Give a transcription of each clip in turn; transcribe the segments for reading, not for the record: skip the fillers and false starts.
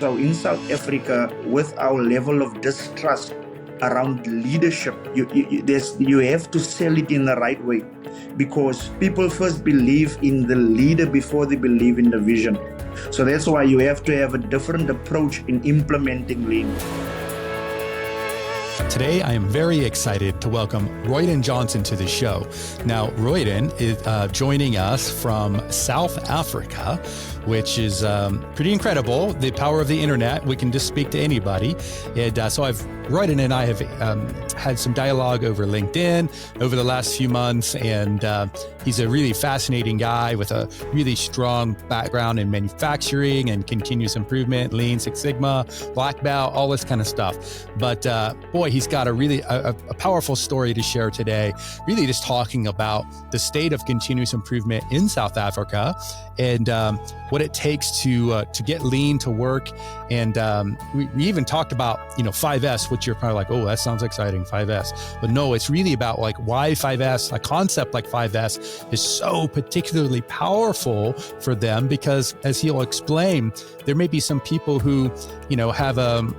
So in South Africa, with our level of distrust around leadership, you have to sell it in the right way, because people first believe in the leader before they believe in the vision. So that's why you have to have a different approach in implementing lean. Today, I am very excited to welcome Royden Johnson to the show. Now, Royden is joining us from South Africa, which is pretty incredible. The power of the internet, we can just speak to anybody. And so Royden and I have had some dialogue over LinkedIn over the last few months, and he's a really fascinating guy with a really strong background in manufacturing and continuous improvement, Lean Six Sigma, Black Belt, all this kind of stuff. But boy, he's got a really a powerful story to share today, really just talking about the state of continuous improvement in South Africa and what it takes to get lean to work. And we even talked about, 5S, which you're probably like, oh, that sounds exciting, 5S. But no, it's really about like why 5S, a concept like 5S is so particularly powerful for them, because as he'll explain, there may be some people who, have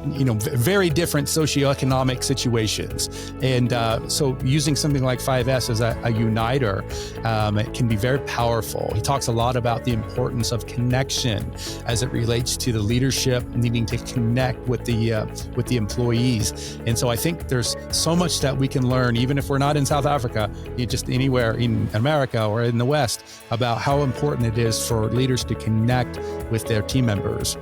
very different socioeconomic situations. And so using something like 5S as a uniter, it can be very powerful. He talks a lot about the importance of connection as it relates to the leadership needing to connect with the employees. And so I think there's so much that we can learn, even if we're not in South Africa, just anywhere in America or in the West, about how important it is for leaders to connect with their team members.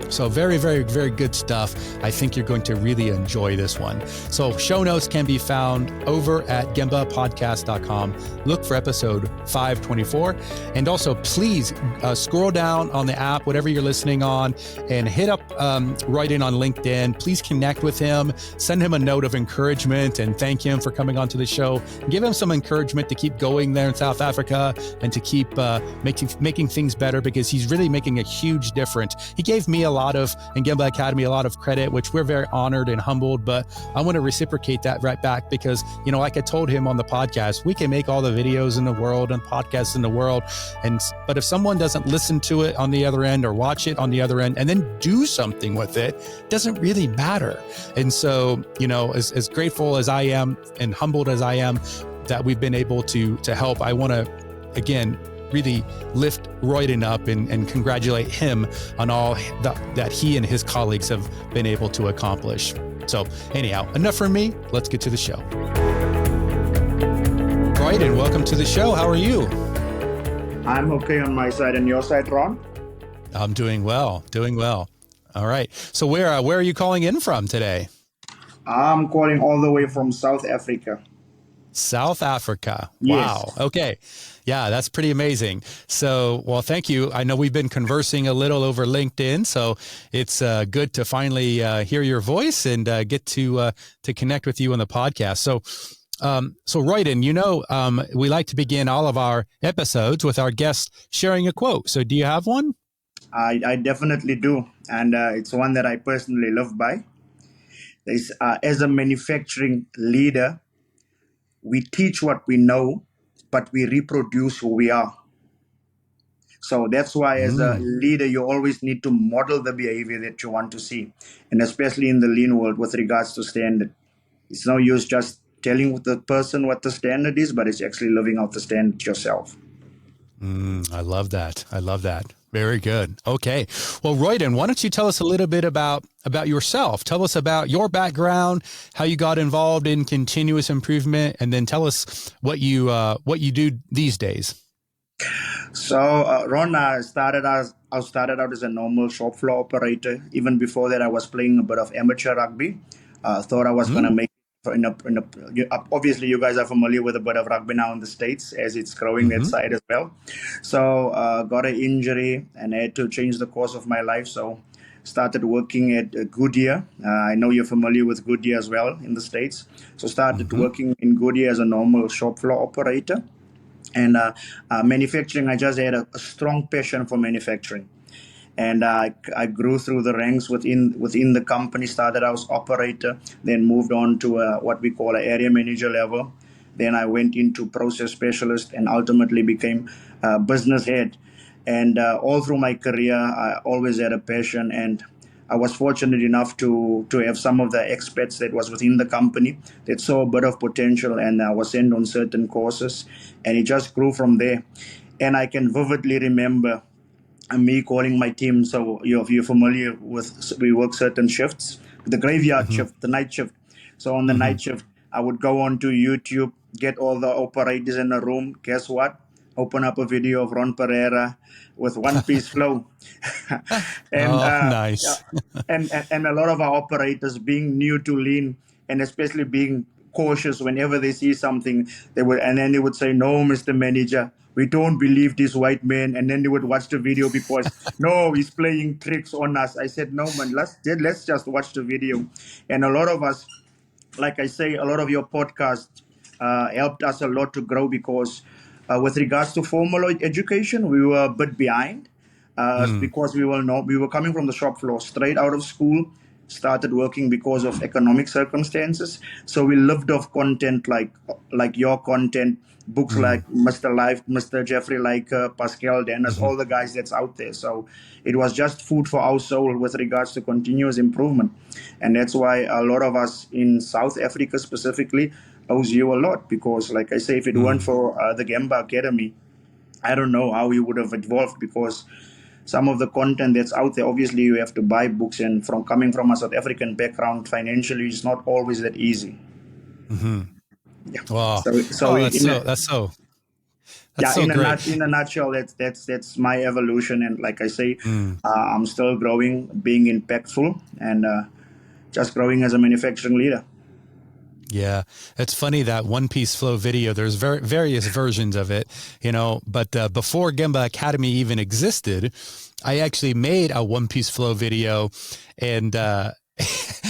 So very, very, very good stuff. I think you're going to really enjoy this one. So show notes can be found over at gembapodcast.com. Look for episode 524. And also please scroll down on the app, whatever you're listening on, and hit up Royden on LinkedIn. Please connect with him. Send him a note of encouragement and thank him for coming onto the show. Give him some encouragement to keep going there in South Africa and to keep making things better, because he's really making a huge difference. He gave me in Gemba Academy a lot of credit, which we're very honored and humbled, but I want to reciprocate that right back, because, like I told him on the podcast, we can make all the videos in the world and podcasts in the world. But if someone doesn't listen to it on the other end or watch it on the other end and then do something with it, it doesn't really matter. And so, as grateful as I am and humbled as I am that we've been able to help, I want to, again, really lift Royden up and congratulate him on all that he and his colleagues have been able to accomplish. So anyhow, enough from me. Let's get to the show. Royden, welcome to the show. How are you? I'm okay on my side, and your side, Ron? I'm doing well. All right. So where are you calling in from today? I'm calling all the way from South Africa. South Africa. Yes. Wow. Okay. Yeah, that's pretty amazing. So, well, thank you. I know we've been conversing a little over LinkedIn, so it's good to finally hear your voice and get to connect with you on the podcast. So Royden, we like to begin all of our episodes with our guests sharing a quote. So do you have one? I definitely do. And it's one that I personally live by. As a manufacturing leader, we teach what we know, but we reproduce who we are. So that's why as a leader, you always need to model the behavior that you want to see. And especially in the lean world with regards to standard. It's no use just telling the person what the standard is, but it's actually living out the standard yourself. I love that. Very good. Okay. Well, Royden, why don't you tell us a little bit about yourself? Tell us about your background, how you got involved in continuous improvement, and then tell us what you do these days. So, Ron, I started out as a normal shop floor operator. Even before that, I was playing a bit of amateur rugby. Thought I was going to make obviously, you guys are familiar with a bit of rugby now in the States, as it's growing that side as well. So got an injury and had to change the course of my life. So started working at Goodyear. I know you're familiar with Goodyear as well in the States. So started working in Goodyear as a normal shop floor operator. And manufacturing, I just had a strong passion for manufacturing. And I grew through the ranks within the company. Started out as operator, then moved on to what we call an area manager level. Then I went into process specialist and ultimately became business head. And all through my career, I always had a passion, and I was fortunate enough to have some of the expats that was within the company that saw a bit of potential, and I was sent on certain courses, and it just grew from there. And I can vividly remember me calling my team. So you're familiar with, we work certain shifts, the graveyard Hmm. shift, the night shift. So on the Hmm. night shift, I would go on to YouTube, get all the operators in the room. Guess what? Open up a video of Ron Pereira with one piece flow. and Oh, yeah, nice. and a lot of our operators being new to lean, and especially being cautious whenever they see something, they would say, no, Mr. Manager, we don't believe this white man. And then they would watch the video because no, he's playing tricks on us. I said, no, man, let's just watch the video. And a lot of us, like I say, a lot of your podcast helped us a lot to grow, because with regards to formal education, we were a bit behind, Mm. because we were coming from the shop floor, straight out of school, started working because of economic circumstances. So we lived off content like your content, books Mm. like Mr. Life, Mr. Jeffrey Liker, Pascal Dennis, Hmm. all the guys that's out there. So it was just food for our soul with regards to continuous improvement. And that's why a lot of us in South Africa specifically owes you a lot, because like I say, if it weren't Mm. for the Gamba Academy, I don't know how we would have evolved, because some of the content that's out there, obviously you have to buy books, and from coming from a South African background, financially it's not always that easy. Hmm. Yeah. Wow. So Oh, in a, that's so great. in a nutshell, that's my evolution. And like I say, Mm. I'm still growing, being impactful, and just growing as a manufacturing leader. Yeah, it's funny that One Piece Flow video. There's various versions of it, But before Gemba Academy even existed, I actually made a One Piece Flow video, and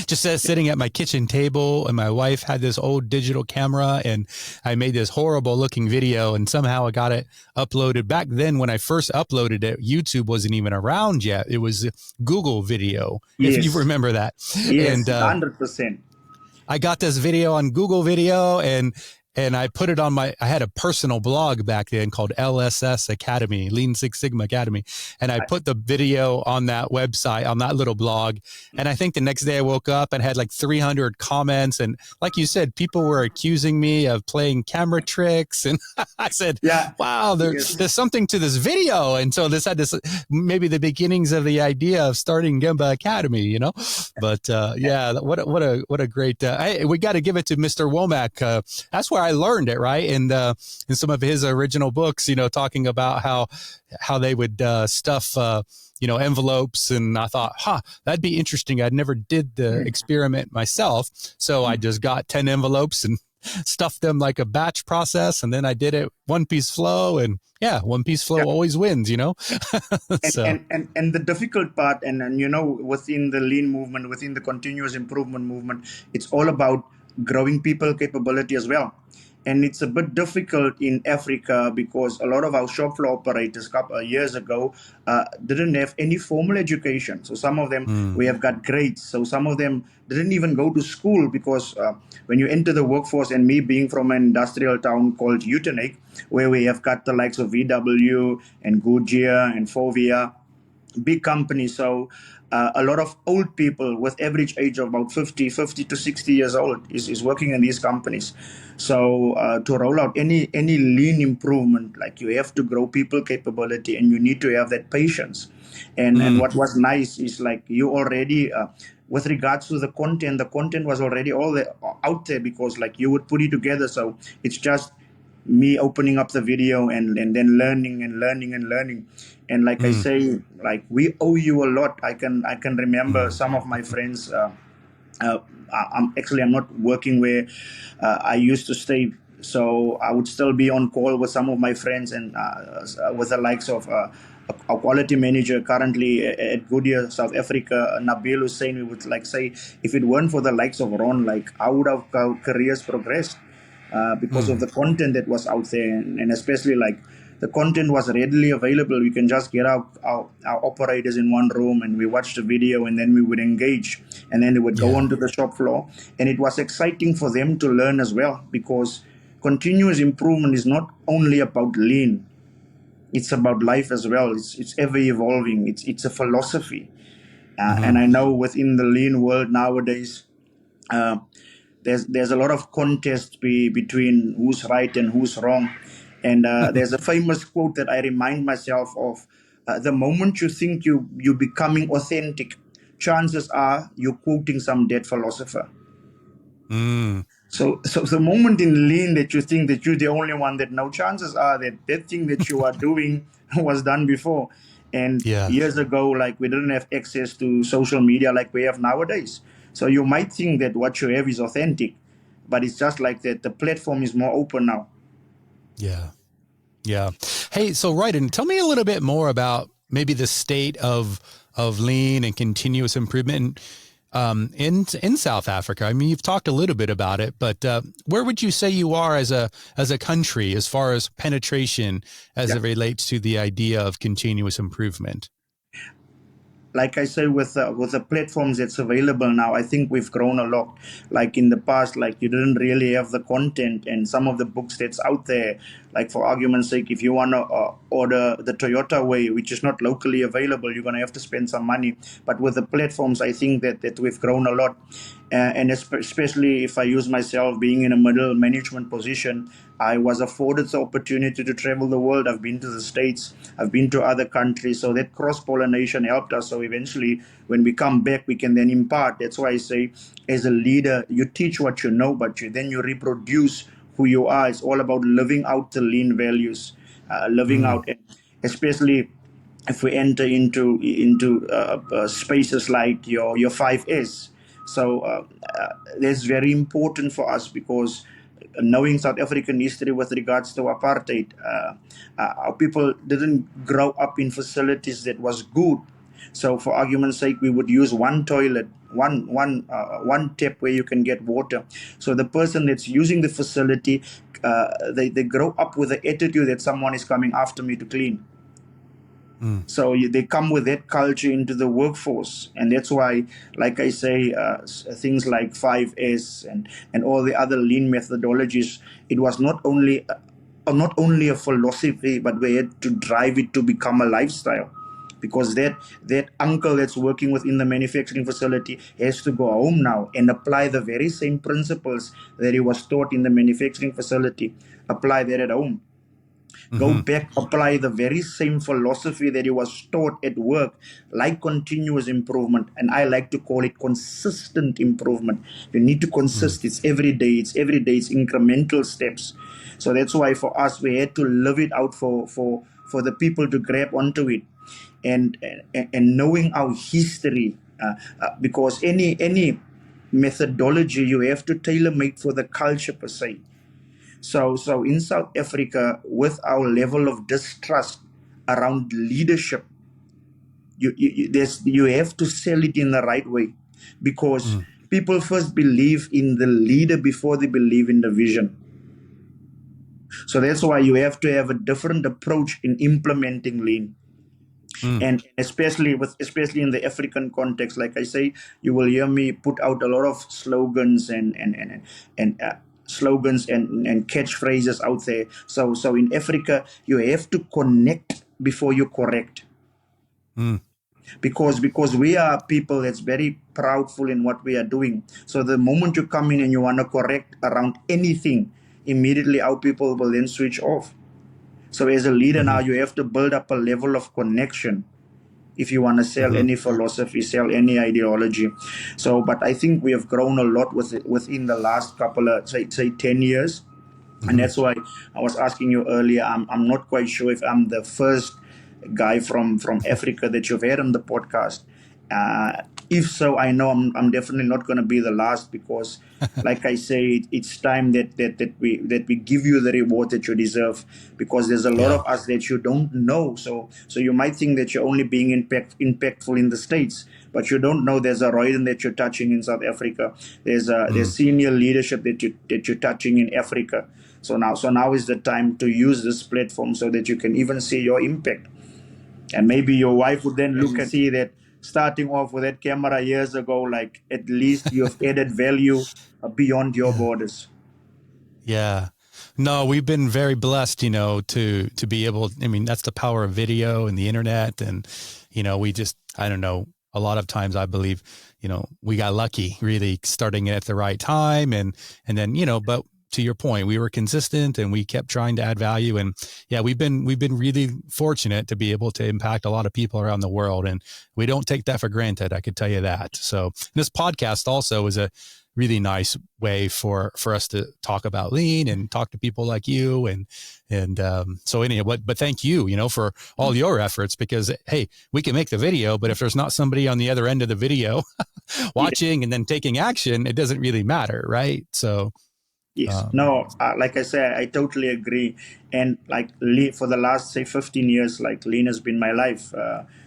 just sitting at my kitchen table, and my wife had this old digital camera, and I made this horrible looking video, and somehow I got it uploaded. Back then, when I first uploaded it, YouTube wasn't even around yet. It was Google Video, if you Yes, remember that, yes, and 100%. I got this video on Google Video, and I put it on I had a personal blog back then called LSS Academy, Lean Six Sigma Academy. And I put the video on that website, on that little blog. And I think the next day I woke up and had like 300 comments. And like you said, people were accusing me of playing camera tricks. And I said, Yeah, wow, yes. there's something to this video. And so this had maybe the beginnings of the idea of starting Gemba Academy, But yeah, what a great, we got to give it to Mr. Womack. That's where I learned it, right? And in some of his original books, talking about how they would stuff envelopes, and I thought, that'd be interesting. I never did the experiment myself, so I just got 10 envelopes and stuffed them like a batch process, and then I did it One Piece Flow, and yeah, One Piece Flow Yeah. always wins, And, So and the difficult part, and within the lean movement, within the continuous improvement movement, it's all about growing people capability as well. And it's a bit difficult in Africa, because a lot of our shop floor operators a couple of years ago didn't have any formal education. So some of them, mm, we have got grades. So some of them didn't even go to school, because when you enter the workforce, and me being from an industrial town called Utenake, where we have got the likes of VW and Goodyear and Fovia, big companies. So a lot of old people with average age of about 50 to 60 years old is working in these companies. So to roll out any lean improvement, like, you have to grow people capability, and you need to have that patience. And mm, what was nice is, like, you already with regards to the content was already out there, because like you would put it together. So it's just me opening up the video, and then learning and learning and learning. And like I mm, say, like, we owe you a lot. I can remember mm, some of my friends. Uh, I'm not working where I used to stay, so I would still be on call with some of my friends, and with the likes of a quality manager currently at Goodyear, South Africa, Nabil Hussein. We would like say, if it weren't for the likes of Ron, like, how would our careers progressed? Because of mm. the content that was out there, and especially, like, the content was readily available. We can just get our operators in one room, and we watch the video, and then we would engage, and then they would go Yeah. onto the shop floor. And it was exciting for them to learn as well, because continuous improvement is not only about lean. It's about life as well. It's ever evolving. It's a philosophy. And Hmm. I know within the lean world nowadays, uh, there's a lot of contest between who's right and who's wrong. And there's a famous quote that I remind myself of: the moment you think you're becoming authentic, chances are you're quoting some dead philosopher. Mm. So the moment in lean that you think that you're the only one that know, chances are that that thing that you are doing was done before. And Yeah. years ago, like, we didn't have access to social media like we have nowadays. So you might think that what you have is authentic, but it's just like that. The platform is more open now. Yeah. Yeah. Hey, so Royden, tell me a little bit more about maybe the state of lean and continuous improvement in South Africa. I mean, you've talked a little bit about it, but where would you say you are as a country as far as penetration as Yeah. it relates to the idea of continuous improvement? Like I say, with the platforms that's available now, I think we've grown a lot. Like in the past, like, you didn't really have the content and some of the books that's out there. Like, for argument's sake, if you want to order the Toyota way, which is not locally available, you're going to have to spend some money. But with the platforms, I think that we've grown a lot. And especially if I use myself being in a middle management position, I was afforded the opportunity to travel the world. I've been to the States, I've been to other countries. So that cross pollination helped us. So eventually, when we come back, we can then impart. That's why I say, as a leader, you teach what you know, but then you reproduce who you are. It's all about living out the lean values, living Mm. out, especially if we enter into spaces like your 5S. So that's very important for us, because knowing South African history with regards to apartheid, our people didn't grow up in facilities that was good. So, for argument's sake, we would use one toilet, one tap where you can get water. So the person that's using the facility, they grow up with the attitude that someone is coming after me to clean. Mm. So they come with that culture into the workforce, and that's why, like I say, things like 5S and all the other lean methodologies. It was not only a philosophy, but we had to drive it to become a lifestyle. Because that uncle that's working within the manufacturing facility has to go home now and apply the very same principles that he was taught in the manufacturing facility. Apply that at home. Go Hmm. back, apply the very same philosophy that he was taught at work, like continuous improvement. And I like to call it consistent improvement. You need to Mm. consist. It's incremental steps. So that's why for us, we had to live it out for the people to grab onto it. And knowing our history, because any methodology you have to tailor make for the culture per se. So in South Africa, with our level of distrust around leadership, you have to sell it in the right way, because Mm. people first believe in the leader before they believe in the vision. So that's why you have to have a different approach in implementing lean. Mm. And especially in the African context, like I say, you will hear me put out a lot of slogans and slogans and catchphrases out there. So in Africa, you have to connect before you correct, Mm. because we are people that's very proudful in what we are doing. So the moment you come in and you want to correct around anything, immediately our people will then switch off. So as a leader now, Hmm. you have to build up a level of connection if you want to sell Hmm. any philosophy, sell any ideology. So, but I think we have grown a lot within the last couple of, say 10 years. And Hmm. that's why I was asking you earlier. I'm not quite sure if I'm the first guy from Africa that you've had on the podcast. Uh, if so, I know I'm definitely not going to be the last, because, like I say, it's time that we give you the reward that you deserve, because there's a lot Yeah. of us that you don't know. So you might think that you're only being impactful in the States, but you don't know there's a Royden that you're touching in South Africa. Mm. There's senior leadership that you're touching in Africa. So now is the time to use this platform so that you can even see your impact. And maybe your wife would then look and see that, starting off with that camera years ago, like, at least you have added value beyond your Yeah. borders. Yeah. No, we've been very blessed, to be able. I mean, that's the power of video and the internet, and we just, I don't know. A lot of times, I believe, we got lucky, really starting it at the right time, and then, but to your point, we were consistent and we kept trying to add value, and yeah, we've been really fortunate to be able to impact a lot of people around the world, and we don't take that for granted. I could tell you that. So this podcast also is a really nice way for us to talk about lean and talk to people like you. So anyway, but thank you, for all your efforts, because, hey, we can make the video, but if there's not somebody on the other end of the video Yeah. watching and then taking action, it doesn't really matter. Right. So, Yes. No, like I said, I totally agree. And like for the last, say, 15 years, like lean has been my life.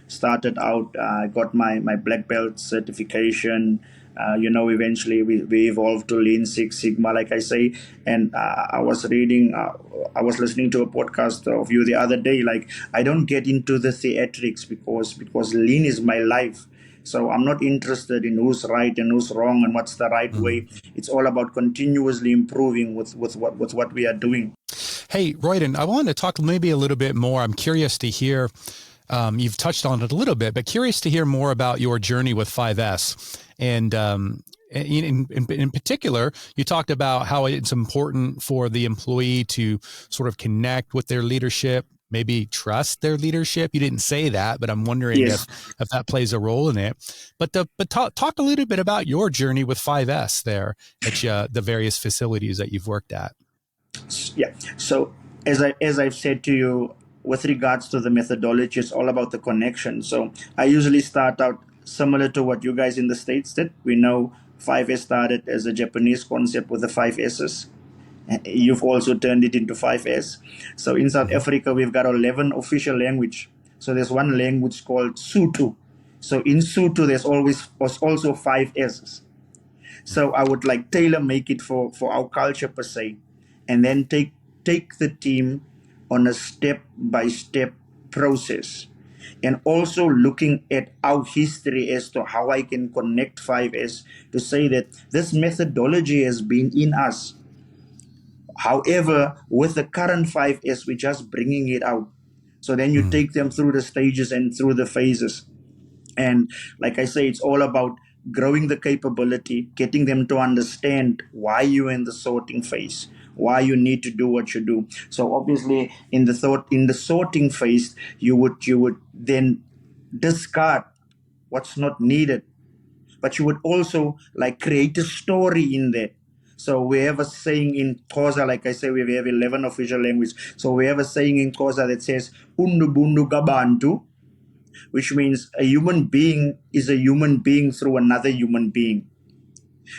Started out, I got my black belt certification. Eventually we evolved to Lean Six Sigma, like I say. And I was listening to a podcast of you the other day. Like, I don't get into the theatrics because lean is my life. So I'm not interested in who's right and who's wrong and what's the right way. It's all about continuously improving with what we are doing. Hey, Royden, I wanted to talk maybe a little bit more. I'm curious to hear, you've touched on it a little bit, but curious to hear more about your journey with 5S. And in particular, you talked about how it's important for the employee to sort of connect with their leadership, maybe trust their leadership. You didn't say that, but I'm wondering Yes. if that plays a role in it. But talk a little bit about your journey with 5S there at the various facilities that you've worked at. Yeah. So as I've said to you, with regards to the methodology, it's all about the connection. So I usually start out similar to what you guys in the States did. We know 5S started as a Japanese concept with the 5S's. You've also turned it into 5S. So in South Africa, we've got 11 official language. So there's one language called Sotho. So in Sotho, was also 5S's. So I would like tailor make it for our culture per se, and then take the team on a step-by-step process. And also looking at our history as to how I can connect 5S to say that this methodology has been in us. However, with the current 5S, we're just bringing it out. So then you take them through the stages and through the phases. And like I say, it's all about growing the capability, getting them to understand why you're in the sorting phase, why you need to do what you do. So obviously in the sorting phase, you would then discard what's not needed. But you would also like create a story in there. So we have a saying in Xhosa, like I say, we have 11 official languages. So we have a saying in Xhosa that says, Undu bundu gabantu, which means a human being is a human being through another human being.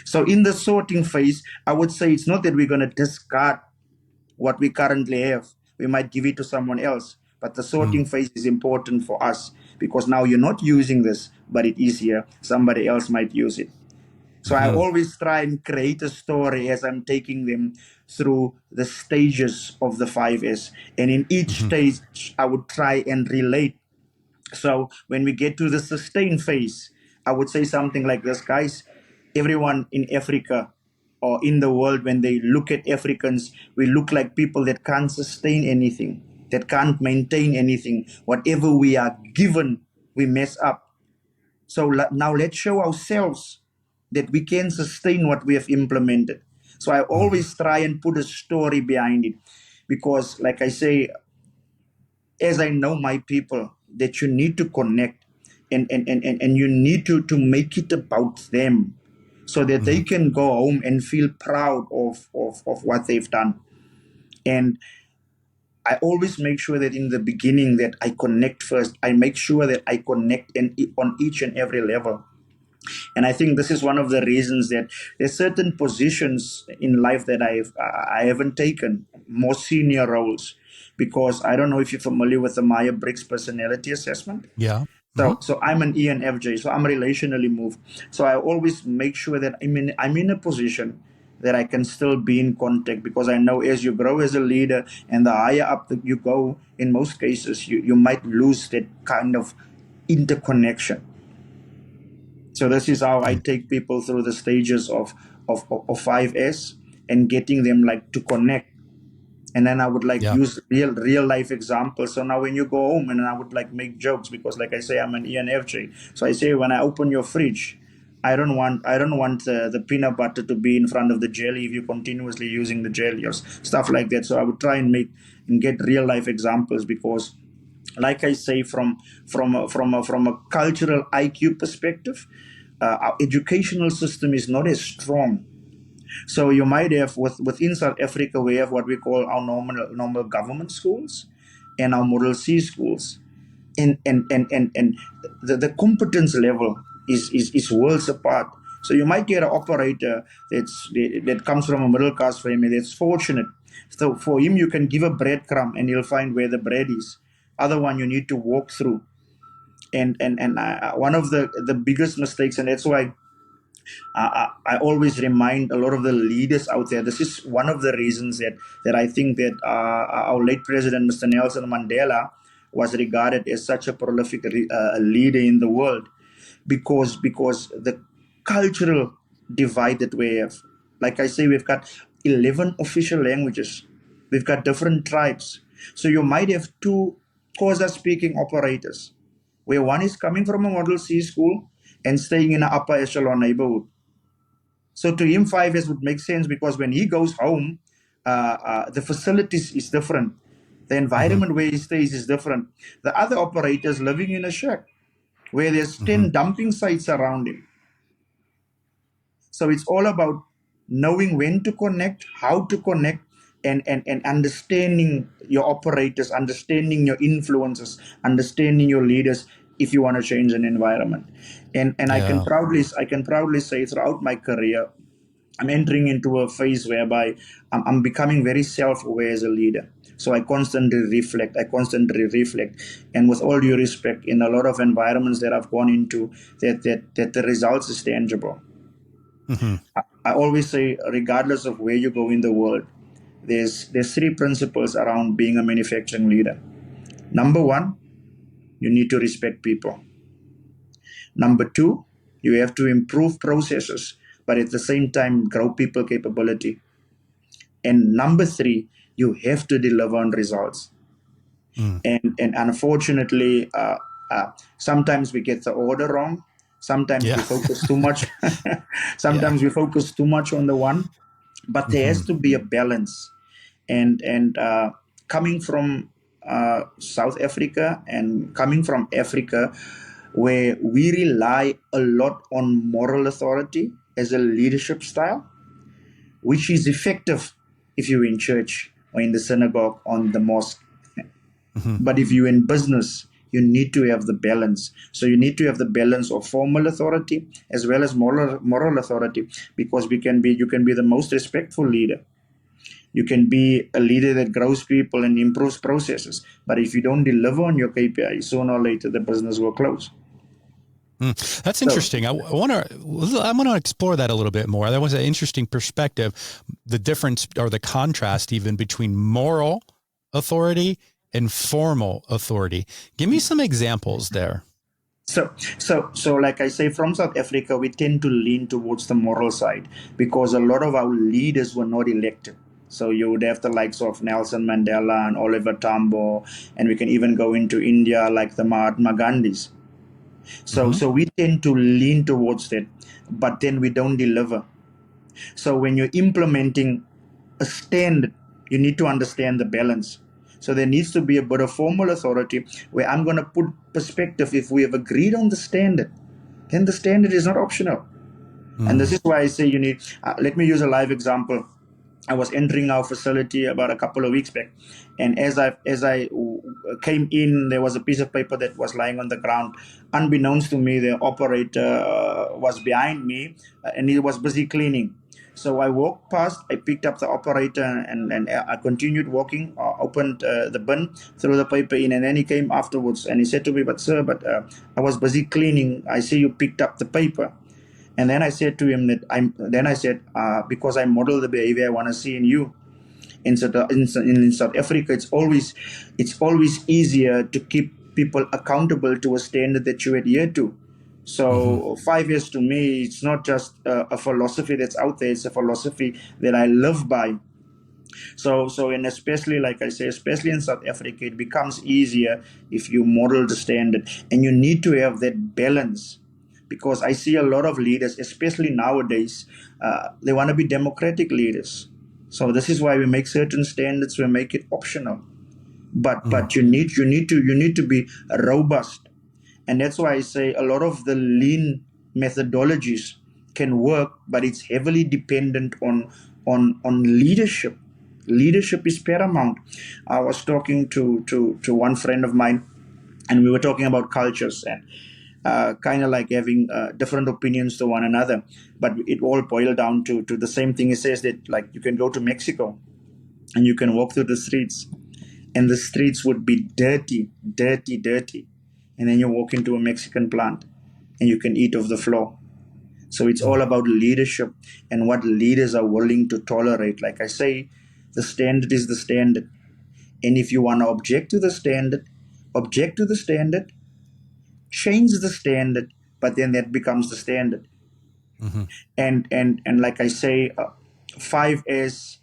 So in the sorting phase, I would say it's not that we're going to discard what we currently have. We might give it to someone else. But the sorting phase is important for us because now you're not using this, but it is here. Somebody else might use it. So I always try and create a story as I'm taking them through the stages of the 5S. And in each stage, I would try and relate. So when we get to the sustain phase, I would say something like this, guys. Everyone in Africa or in the world, when they look at Africans, we look like people that can't sustain anything, that can't maintain anything. Whatever we are given, we mess up. So now let's show ourselves that we can sustain what we have implemented. So I always try and put a story behind it because, like I say, as I know my people, that you need to connect and you need to make it about them so that they can go home and feel proud of what they've done. And I always make sure that in the beginning that I connect first. I make sure that I connect on each and every level. And I think this is one of the reasons that there's certain positions in life that I haven't taken, more senior roles, because I don't know if you're familiar with the Myers-Briggs personality assessment. Yeah. So I'm an ENFJ, so I'm relationally moved. So I always make sure that I'm in a position that I can still be in contact, because I know as you grow as a leader and the higher up that you go, in most cases, you might lose that kind of interconnection. So this is how I take people through the stages of 5S and getting them like to connect. And then I would like Yeah. use real life examples. So now when you go home, and then I would like make jokes, because like I say, I'm an ENFJ. So I say, when I open your fridge, I don't want the peanut butter to be in front of the jelly if you're continuously using the jelly or stuff like that. So I would try and make and get real life examples, because like I say, from a cultural IQ perspective, our educational system is not as strong. So you might have within South Africa, we have what we call our normal government schools and our Model C schools, and the competence level is worlds apart. So you might get an operator that comes from a middle class family that's fortunate. So for him, you can give a breadcrumb and he'll find where the bread is. Other one you need to walk through. And one of the biggest mistakes, and that's why I always remind a lot of the leaders out there. This is one of the reasons that I think that our late president, Mr. Nelson Mandela, was regarded as such a prolific leader in the world, because the cultural divide that we have. Like I say, we've got 11 official languages. We've got different tribes. So you might have two Xhosa speaking operators, where one is coming from a Model C school and staying in an upper echelon neighborhood. So to him, 5 years would make sense, because when he goes home, the facilities is different. The Hmm. environment where he stays is different. The other operators living in a shack where there's Hmm. 10 dumping sites around him. So it's all about knowing when to connect, how to connect, and understanding your operators, understanding your influences, understanding your leaders if you want to change an environment. And Yeah. I can proudly say, throughout my career, I'm entering into a phase whereby I'm becoming very self-aware as a leader. So I constantly reflect. And with all due respect, in a lot of environments that I've gone into, that the results is tangible. Hmm. I always say, regardless of where you go in the world, there's three principles around being a manufacturing leader. Number one, you need to respect people. Number two, you have to improve processes, but at the same time grow people capability. And number three, you have to deliver on results. Mm. And unfortunately, sometimes we get the order wrong. Sometimes Yeah. we focus too much. Yeah. Sometimes we focus too much on the one, but there has Hmm. to be a balance. And coming from South Africa and coming from Africa, where we rely a lot on moral authority as a leadership style, which is effective if you're in church or in the synagogue or in the mosque. Hmm. But if you're in business, you need to have the balance. So you need to have the balance of formal authority as well as moral authority, because you can be the most respectful leader. You can be a leader that grows people and improves processes. But if you don't deliver on your KPI, sooner or later the business will close. Mm. That's So interesting. I want to explore that a little bit more. That was an interesting perspective. The difference or the contrast even between moral authority and formal authority. Give me some examples there. so like I say, from South Africa, we tend to lean towards the moral side, because a lot of our leaders were not elected. So you would have the likes of Nelson Mandela and Oliver Tambo, and we can even go into India like the Mahatma Gandhis. So Hmm. so we tend to lean towards that, but then we don't deliver. So when you're implementing a standard, you need to understand the balance. So there needs to be a bit of formal authority where I'm going to put perspective. If we have agreed on the standard, then the standard is not optional. And this Mm. is why I say you need. Let me use a live example. I was entering our facility about a couple of weeks back, and as I came in, there was a piece of paper that was lying on the ground. Unbeknownst to me, the operator was behind me, and he was busy cleaning. So I walked past, I picked up the operator, and I continued walking. Opened the bin, threw the paper in, and then he came afterwards and he said to me, "But sir, I was busy cleaning. I see you picked up the paper." And then I said to him that because I model the behavior I want to see in you. In South Africa, it's always easier to keep people accountable to a standard that you adhere to. Hmm. So 5 years to me, it's not just a philosophy that's out there; it's a philosophy that I live by. So and especially, like I say, especially in South Africa, it becomes easier if you model the standard, and you need to have that balance. Because I see a lot of leaders, especially nowadays, they want to be democratic leaders. So this is why we make certain standards, we make it optional. But you need to be robust, and that's why I say a lot of the lean methodologies can work, but it's heavily dependent on leadership. Leadership is paramount. I was talking to one friend of mine, and we were talking about cultures and kind of like having different opinions to one another, but it all boiled down to the same thing. He says that, like, you can go to Mexico and you can walk through the streets, and the streets would be dirty, dirty, dirty. And then you walk into a Mexican plant and you can eat off the floor. So it's all about leadership and what leaders are willing to tolerate. Like I say, the standard is the standard. And if you want to object to the standard, change the standard, but then that becomes the standard. Mm-hmm. And like I say, 5S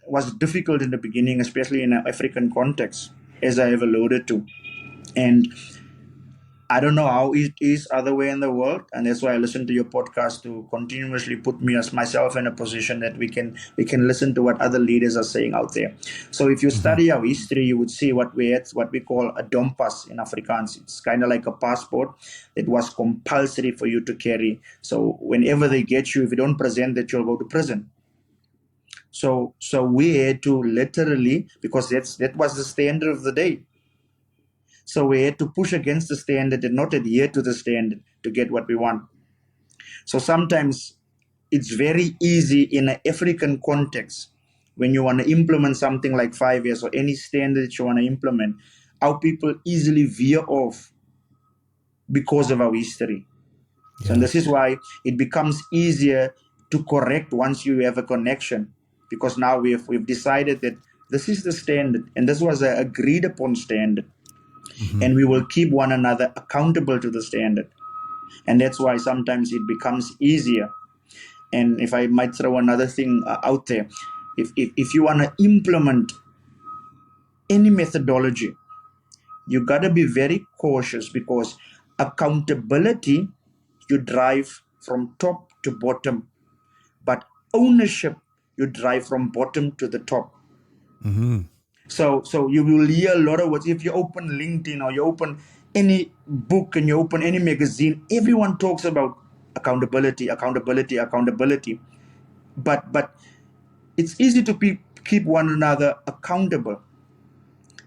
was difficult in the beginning, especially in an African context, as I have alluded to. And I don't know how it is other way in the world, and that's why I listen to your podcast to continuously put me as myself in a position that we can listen to what other leaders are saying out there. So if you Mm-hmm. study our history, you would see what we had, what we call a dompas in Afrikaans. It's kind of like a passport that was compulsory for you to carry. So whenever they get you, if you don't present that, you'll go to prison. So we had to literally, because that was the standard of the day. So we had to push against the standard and not adhere to the standard to get what we want. So sometimes it's very easy in an African context when you want to implement something like 5S or any standard that you want to implement, how people easily veer off because of our history. So Yeah. this is why it becomes easier to correct once you have a connection, because now we've decided that this is the standard and this was an agreed upon standard, Mm-hmm. and we will keep one another accountable to the standard. And that's why sometimes it becomes easier. And if I might throw another thing out there, if you want to implement any methodology, you got to be very cautious, because accountability you drive from top to bottom, but ownership you drive from bottom to the top. Mm-hmm. So you will hear a lot of words. If you open LinkedIn or you open any book and you open any magazine, everyone talks about accountability, accountability, accountability. But it's easy to keep one another accountable.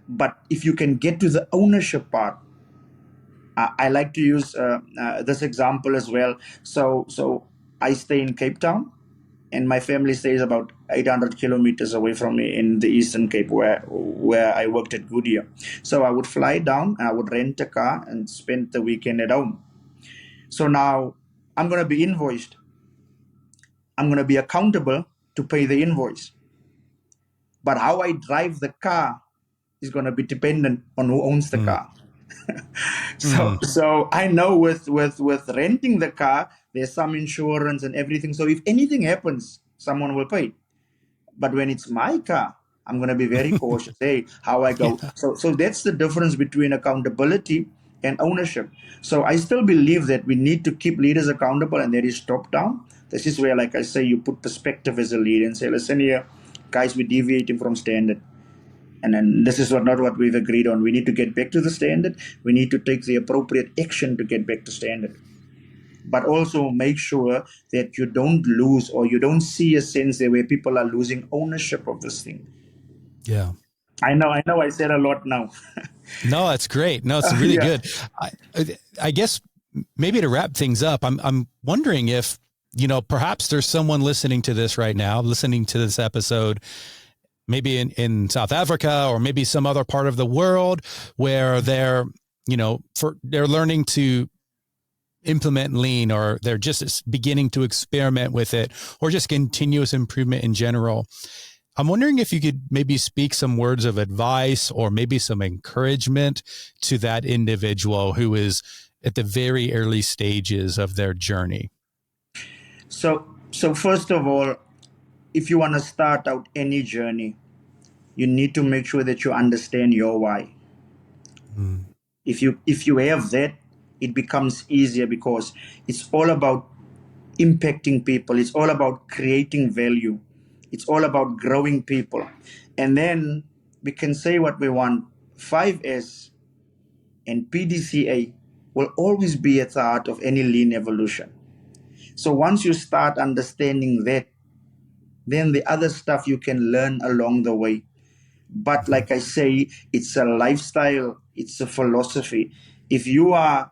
But if you can get to the ownership part, I like to use this example as well. So I stay in Cape Town, and my family stays about 800 kilometers away from me in the Eastern Cape, where I worked at Goodyear. So I would fly down and I would rent a car and spend the weekend at home. So now I'm going to be invoiced. I'm going to be accountable to pay the invoice. But how I drive the car is going to be dependent on who owns the car. So Mm-hmm. so I know with renting the car, there's some insurance and everything. So if anything happens, someone will pay. But when it's my car, I'm going to be very cautious. Hey, how I go. Yeah. So that's the difference between accountability and ownership. So I still believe that we need to keep leaders accountable, and there is top down. This is where, like I say, you put perspective as a leader and say, listen here, guys, we're deviating from standard. And then this is not what we've agreed on. We need to get back to the standard. We need to take the appropriate action to get back to standard. But also make sure that you don't lose, or you don't see a sense there where people are losing ownership of this thing. Yeah. I know I said a lot now. No, that's great. No, it's really Yeah. good. I, I guess maybe to wrap things up, I'm wondering if, perhaps there's someone listening to this right now, listening to this episode, maybe in South Africa or maybe some other part of the world where they're learning to implement lean, or they're just beginning to experiment with it, or just continuous improvement in general. I'm wondering if you could maybe speak some words of advice or maybe some encouragement to that individual who is at the very early stages of their journey. So first of all, if you want to start out any journey, you need to make sure that you understand your why. If you have that, it becomes easier, because it's all about impacting people. It's all about creating value. It's all about growing people. And then we can say what we want. 5S and PDCA will always be at the heart of any lean evolution. So once you start understanding that, then the other stuff you can learn along the way. But like I say, it's a lifestyle, it's a philosophy. If you are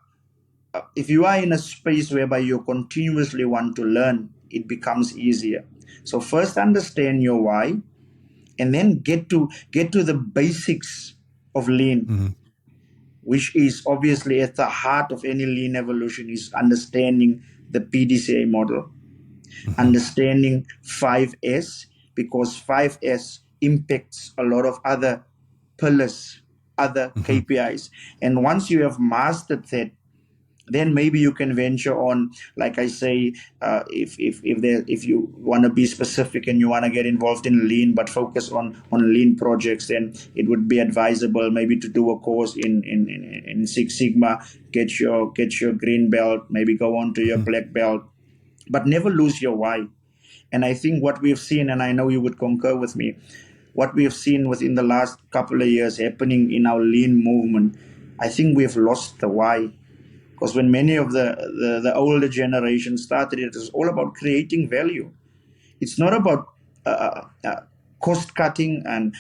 in a space whereby you continuously want to learn, it becomes easier. So first understand your why, and then get to the basics of lean, which is obviously at the heart of any lean evolution, is understanding the PDCA model, understanding 5S, because 5S impacts a lot of other pillars, other KPIs. And once you have mastered that, then maybe you can venture on, like I say, if you want to be specific and you want to get involved in lean but focus on lean projects, then it would be advisable maybe to do a course in Six Sigma, get your green belt, maybe go on to your black belt, but never lose your why. And I think what we've seen, and I know you would concur with me, what we have seen within the last couple of years happening in our lean movement, I think we've lost the why. Because when many of the older generation started, it was all about creating value. It's not about cost cutting and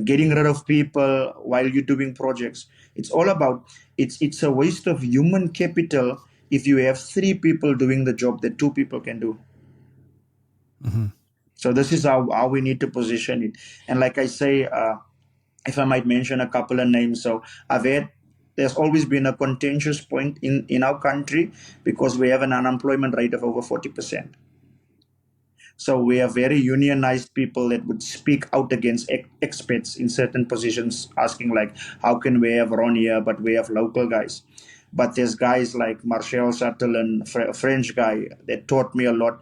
getting rid of people while you're doing projects. It's all about, it's a waste of human capital if you have 3 people doing the job that 2 people can do. So this is how we need to position it. And like I say, if I might mention a couple of names, so there's always been a contentious point in our country, because we have an unemployment rate of over 40%. So we are very unionized people that would speak out against expats in certain positions, asking like, how can we have Ron here, but we have local guys? But there's guys like Marcel Sutherland, a French guy, that taught me a lot.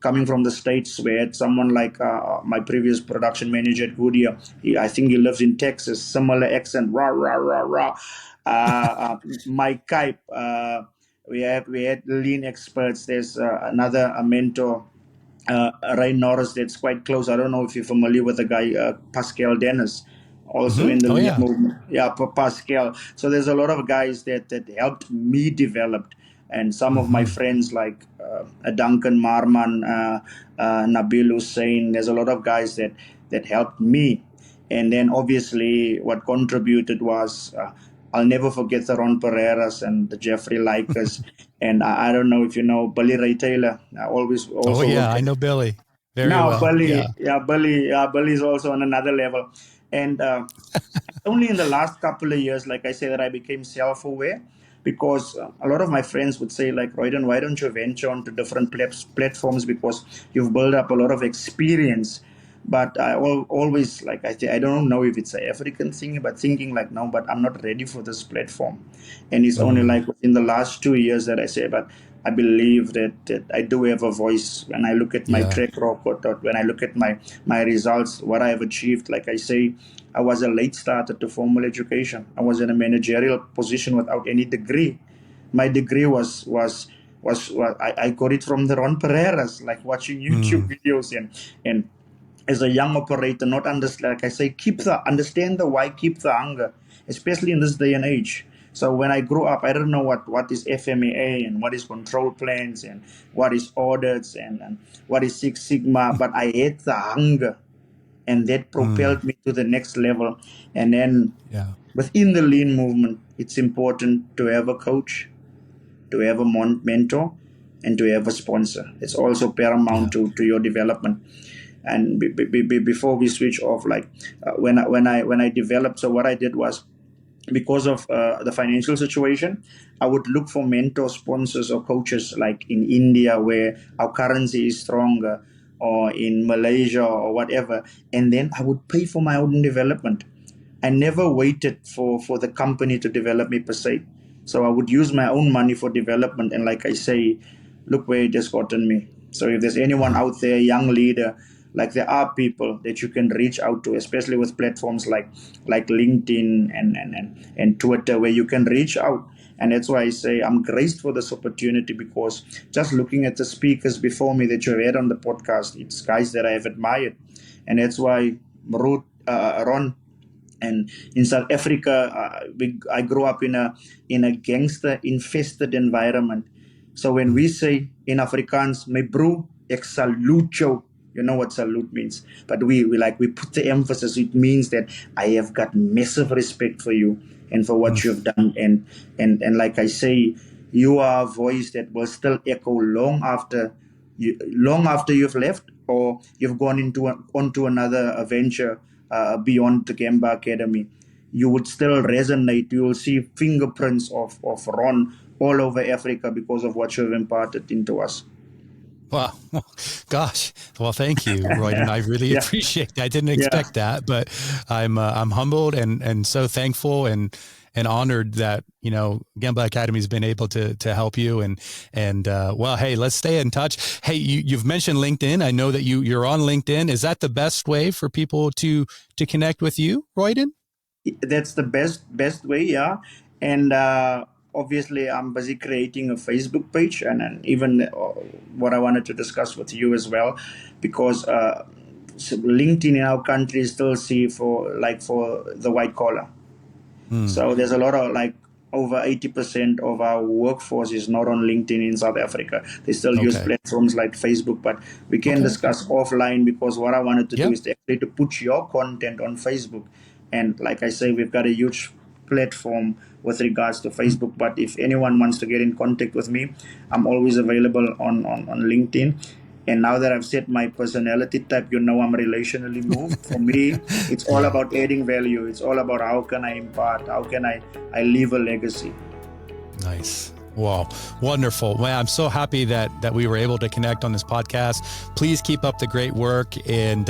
Coming from the States, we had someone like my previous production manager at Goodyear. I think he lives in Texas, similar accent, rah, rah, rah, rah. Mike Kipe, we had lean experts. There's another mentor, Ray Norris, that's quite close. I don't know if you're familiar with the guy, Pascal Dennis, also in the lean movement. Yeah, Pascal. So there's a lot of guys that helped me develop. And some of my friends like Duncan Marman, Nabil Hussein, there's a lot of guys that helped me. And then obviously what contributed was, I'll never forget the Ron Pereiras and the Jeffrey Likers. And I don't know if you know Billy Ray Taylor. I always also I know Billy very now well. Billy is also on another level. And only in the last couple of years, like I say, that I became self-aware, because a lot of my friends would say, like, Royden, why don't you venture onto different platforms, because you've built up a lot of experience. But I always, like, I don't know if it's an African thing, but thinking like, no, but I'm not ready for this platform. And it's only like in the last 2 years that I say, but I believe that I do have a voice. When I look at my track record, or when I look at my results, what I have achieved, like I say, I was a late starter to formal education. I was in a managerial position without any degree. My degree was I got it from the Ron Pereiras, like watching YouTube videos and as a young operator, not understand, like I say, understand the why, keep the hunger, especially in this day and age. So when I grew up, I don't know what is FMEA and what is control plans and what is audits and what is Six Sigma, but I had the hunger, and that propelled me to the next level. And then within the lean movement, it's important to have a coach, to have a mentor, and to have a sponsor. It's also paramount to your development. And before we switch off, like when I developed, so what I did was, because of the financial situation, I would look for mentor sponsors or coaches like in India, where our currency is stronger, or in Malaysia or whatever, and then I would pay for my own development. I never waited for the company to develop me per se. So I would use my own money for development. And like I say, look where it has gotten me. So if there's anyone out there, young leader, like there are people that you can reach out to, especially with platforms like LinkedIn and Twitter, where you can reach out. And that's why I say I'm graced for this opportunity, because just looking at the speakers before me that you had on the podcast, it's guys that I have admired. And that's why Ron, and in South Africa, I grew up in a gangster infested environment. So when we say in Afrikaans, "My bro, ek salute jou," you know what salute means. But we put the emphasis. It means that I have got massive respect for you and for what you've done. And like I say, you are a voice that will still echo long after you've left, or you've gone onto another venture beyond the Gamba Academy. You would still resonate. You will see fingerprints of Ron all over Africa because of what you've imparted into us. Wow. Gosh. Well, thank you, Royden. I really appreciate that. I didn't expect that, but I'm humbled and so thankful and honored that, Gamba Academy has been able to help you. And well, hey, let's stay in touch. Hey, you've mentioned LinkedIn. I know that you're on LinkedIn. Is that the best way for people to connect with you, Royden? That's the best way. Yeah. And, obviously, I'm busy creating a Facebook page, and even what I wanted to discuss with you as well, because LinkedIn in our country is still for the white collar. So there's a lot of over 80% of our workforce is not on LinkedIn in South Africa. They still use platforms like Facebook, but we can discuss offline, because what I wanted to do is actually to put your content on Facebook. And like I say, we've got a huge platform with regards to Facebook. But if anyone wants to get in contact with me, I'm always available on LinkedIn. And now that I've set my personality type, I'm relationally moved. For me, it's all about adding value. It's all about how can I impart, how can I leave a legacy. Nice. Wow. Wonderful. Well, I'm so happy that we were able to connect on this podcast. Please keep up the great work. And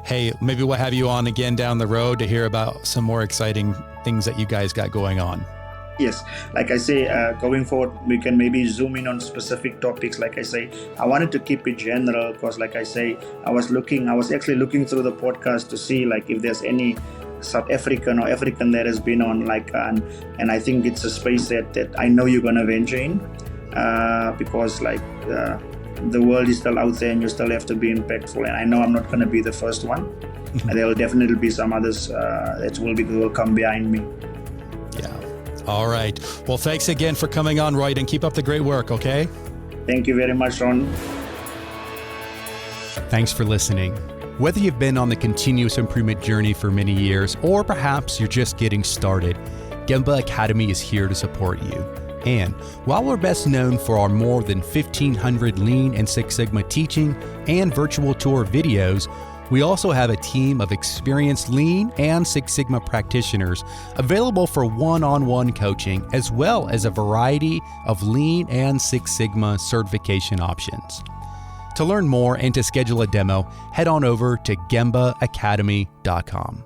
hey, maybe we'll have you on again down the road to hear about some more exciting things that you guys got going on. Yes, like I say, going forward, we can maybe zoom in on specific topics. Like I say, I wanted to keep it general because, like I say, I was actually looking through the podcast to see if there's any South African or African that has been on, and I think it's a space that I know you're going to venture in, because the world is still out there and you still have to be impactful. And I know I'm not going to be the first one. There will definitely be some others that will come behind me. Yeah. All right. Well, thanks again for coming on, Royden. Keep up the great work, okay? Thank you very much, Ron. Thanks for listening. Whether you've been on the continuous improvement journey for many years, or perhaps you're just getting started, Gamba Academy is here to support you. And while we're best known for our more than 1,500 Lean and Six Sigma teaching and virtual tour videos, we also have a team of experienced Lean and Six Sigma practitioners available for one-on-one coaching, as well as a variety of Lean and Six Sigma certification options. To learn more and to schedule a demo, head on over to GambaAcademy.com.